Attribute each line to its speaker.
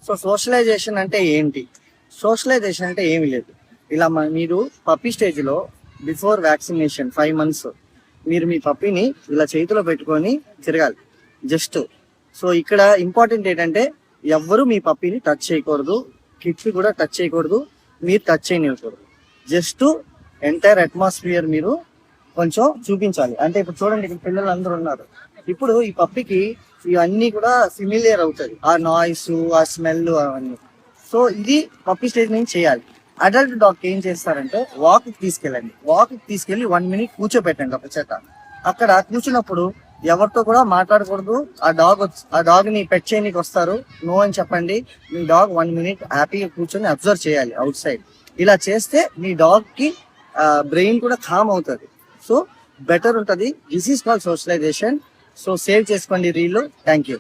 Speaker 1: So socialisation అంటే ఏంటి? Socialisation అంటే ఏమి లేదు. ఇలా మీరు పప్పీ స్టేజ్ లో బిఫోర్ వ్యాక్సినేషన్ 5 months మీరు మీ పప్పీని ఇలా చేతిలో పెట్టుకొని తిరగాలి జస్ట్. సో ఇక్కడ ఇంపార్టెంట్ ఏంటంటే ఎవ్వరు మీ పప్పీని టచ్ చేయకూడదు, కిడ్స్ కూడా టచ్ చేయకూడదు, మీరు టచ్ చేయనివ్వకూడదు. జస్ట్ ఎంటైర్ అట్మాస్ఫియర్ మీరు కొంచెం చూపించాలి. అంటే ఇప్పుడు చూడండి, ఇక్కడ పిల్లలు అందరూ ఉన్నారు. ఇప్పుడు ఈ పప్పికి ఇవన్నీ కూడా సిమిలియర్ అవుతుంది, ఆ నాయిస్, ఆ స్మెల్ అవన్నీ. సో ఇది పప్పీ స్టేజ్ నుంచి చేయాలి. అడల్ట్ డాగ్ ఏం చేస్తారంటే వాక్ తీసుకెళ్ళండి. వాక్ తీసుకెళ్లి 1 minute కూర్చోబెట్టండి ఒక చేత. అక్కడ కూర్చున్నప్పుడు ఎవరితో కూడా మాట్లాడకూడదు. ఆ డాగ్ ని పెట్ చేయడానికి వస్తారు, నో అని చెప్పండి. మీ డాగ్ 1 minute హ్యాపీగా కూర్చొని అబ్జర్వ్ చేయాలి అవుట్ సైడ్. ఇలా చేస్తే మీ డాగ్ కి బ్రెయిన్ కూడా కామ్ అవుతుంది. సో బెటర్ ఉంటుంది. This is called socialisation. So save చేసుకోండి రీల్. Thank you.